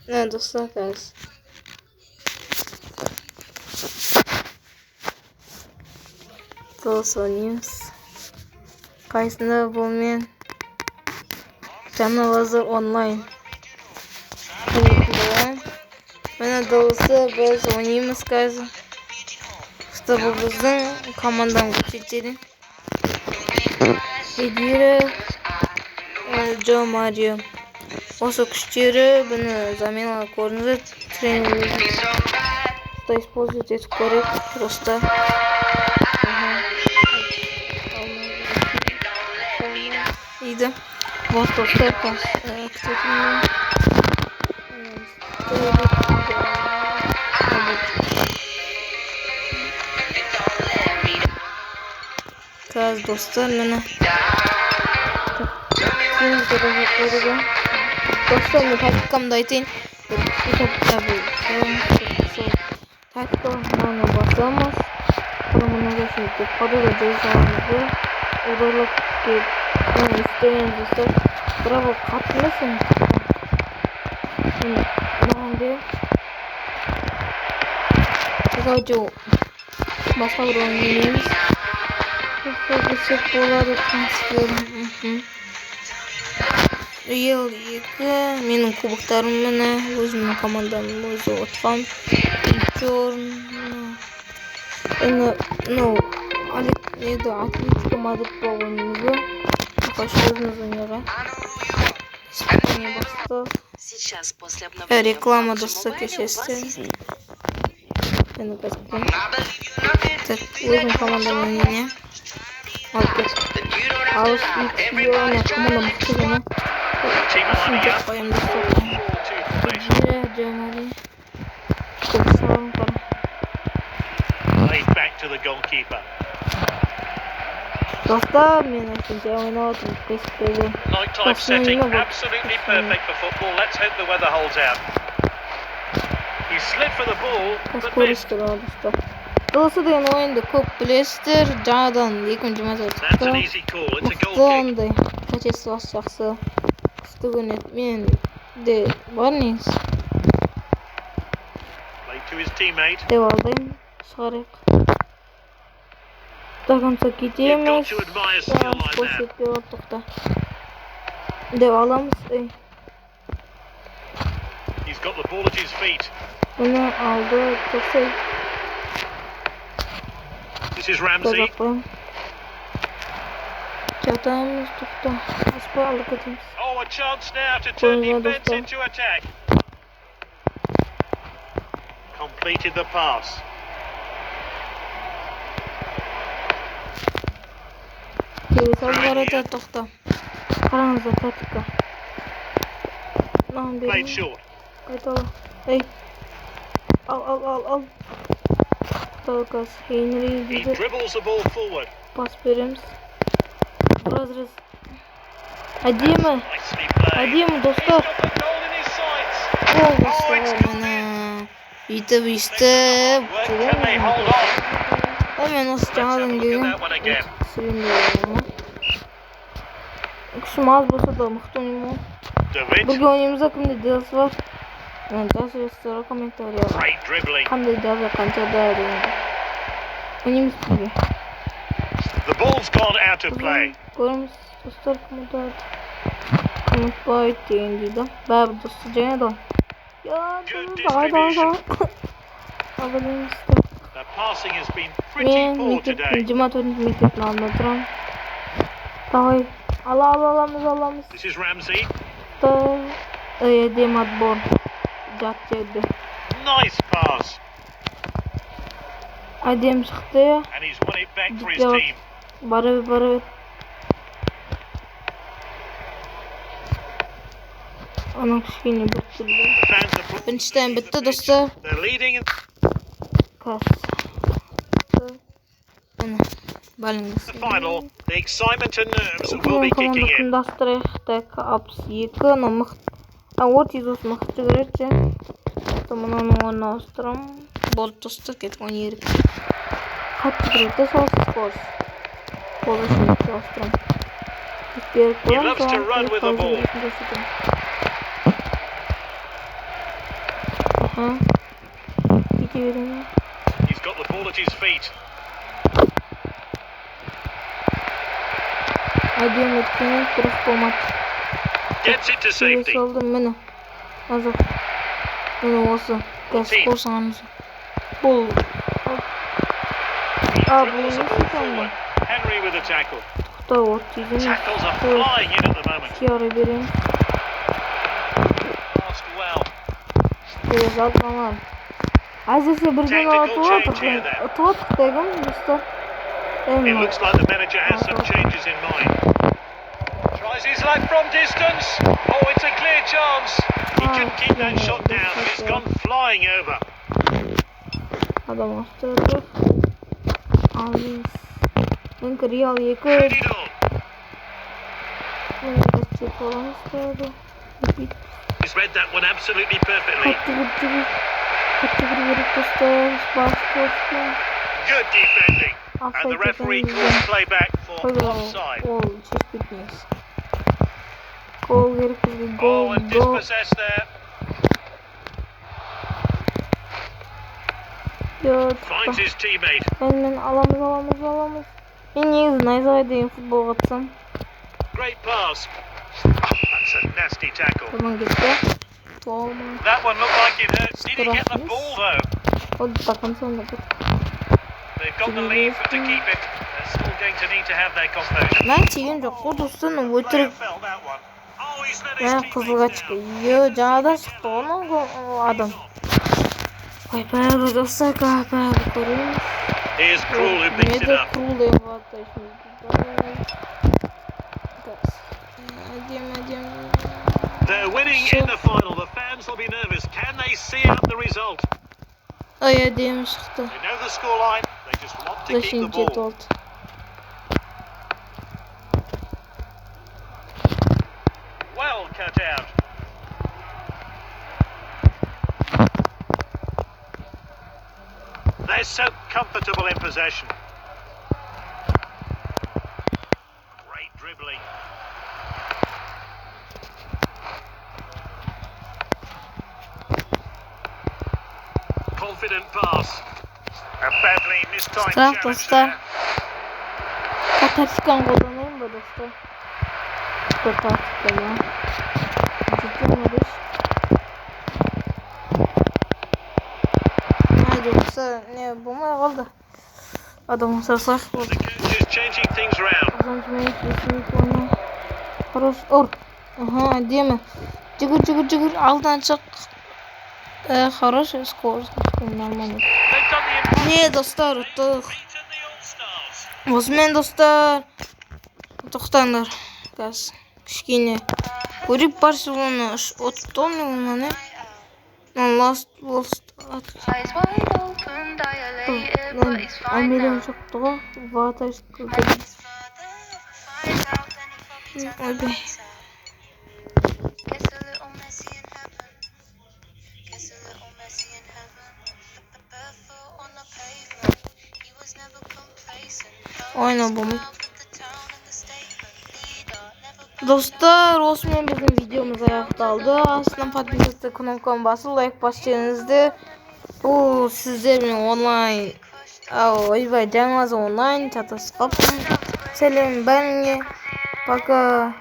Ne dostlar guys. Todos oynuyoruz. Kaysında bu men canavar online. Bana doğrusu biz oynayımız guys. İşte bu bizim komandam geçeceğim. Hediyre Mario. Осы күштері бұны замена көрінді тренерімізді использовать етіп көрек просто иді вот достар қазір достар міне Dostlar bu taktikamda aytayın. Taktikamda basamaz. Kanımına geçirdik. Padada cezamızı udarlık isteyen dostlar. Bravo katlasın. Şimdi sadece başka bir oyun oynayayım. Çok güzel болады transfer. Ел 2 менің кубоктарым міне өзімнің командамның өзі отқам Атлетико Мадрид ойнымызды қош өзіміз ойнауға Испания бастап реклама достар кешесте мені қазір так өзімнің командамның ойнайын алыс командам мықты және Пойдем Dostlar, men uchun o'ynayotdim. Nighttime setting absolutely perfect for football. Let's hope the weather holds out. He slid for the ball, but missed. Dolayısıyla degan o'yinda ko'p bilasizlar. Janadan 2024. That's an easy call. It's a goal kick. Kachesi yaxshi. Qistig'ini men de borningiz. Played to his teammate. Deb oldim. Chiqariq. Dagamsa ketamiz. To'xta. Deb olamiz. He's got the ball at his feet. Buni oldi. To'xta. This is Ramsey. Çatağımız tuttu. Asparlık atayım. Oh, a chance now to turn defense into attack. Completed the pass. Salvarata toxta. Qarangizlar taktika. Played short. Qaytala. Hey. Al. Tokas Henry. He dribbles the ball forward. Pas beremiz. Razrez. Ademi dostlar. Dostlar mana. Hemen nasıl çaldım dedim. Kuşum az bolsa da mıhtı oynayayım. Bugün oynayımıza kimde ders var? Yani ders restore komentarya. Kanday ders kançada oynayımız gibi. The ball's gone out of play. Görmüş dostlar komentar. Komentar ettiğin dedi. Bab dostlar cene de. Ya da. Abone işte. The passing has been pretty poor today. Cuma mektebini anlatırım. Davay. Alamız. This is Ramsey. Demat bor. Jatdi. Nice pass. Adem çıktı. And he's won it back for his team. Barı. Onun kişiliğini bitti. Bench'ten bitti dostlar. They're leading. Kas. The final, the excitement and nerves will be kicking in. Так, апсика, но мы... А вот Иисус мы хотим говорить, что мы на остром. Вот то, что это он не рекомендует. Хотим говорить, это соус. Полностью остром. He loves to run with the ball. Ha? Gidiyorum. He's got the ball at his feet. Hadi Metin'in kırık olmadı. Gets it to safety. Saldım beni. Hazır. Beni olsun. Gaz olsanız. Bol. Dribbles the ball forward. Henry with a tackle. Tackles are flying in at the moment. Yarı birim. Passed well. Biraz atlamam. Aziz'e bir gün atladık dedim. It looks like the manager has some changes in mind. Tries his luck from distance. Oh, it's a clear chance. He couldn't keep that shot down. It's gone flying over. Adam astırdı. Aziz. Ben kırıyal yıkır. Headed on. Ben kaçacak olan isterdi. He's read that one absolutely perfectly. Kattı bir göster. Başkoştu. Good defending. And the referee calls play back for offside. Gol hiç bitmez. Gol geri kızdı. Oh, and dispossessed there. Finds his teammate. Ben alamız. Ben niye izin futbol atsam. Great pass. That's a nasty tackle. Tamam gitti. Olmaz. That one looked like it hurt. Did he get the ball though? O takım sonunda. They've got the lead to keep it. They're still going to need to have their composure. Ben çiğince kudursun ötürük. Ben kızıla çıkıyor. Canadan çıktı o adam. Ay be dostlar kahve koruyun. Here's Krul who picks it up. They're winning in the final. The fans will be nervous. Can they see out the result? Ay adem çıktı. They know the scoreline. They just want to keep the ball. Well cut out. They're so comfortable in possession. Great dribbling. Confident pass. A badly mistimed challenge there. Taktikan kullanayım mı dostlar? Bu taktika ya. Ciddi midir? Haydi dostlar ne bu mu kaldı? Adamın sırsak. The coach is changing things around. Uzançmayı kesinlikle onu. Хорош or. Aha değil mi? Cıgır aldan çık. Хороший скорость. Нормально. Не достар ұттық. Осымен достар. Тоқтаңдар. Қазір кішкене көріп Барселона ұтты оны. Last Американ шықты ғой. Ваташ ойбай. Oyna bunu. Dostlar, osman bizim videomuz ayaktaldı. Aslında подписаться kanalıma basıp like basacağınızdı. Bu sizlerin online. Oyvay canınız online çatısı kapsın. Selam ben. Пока.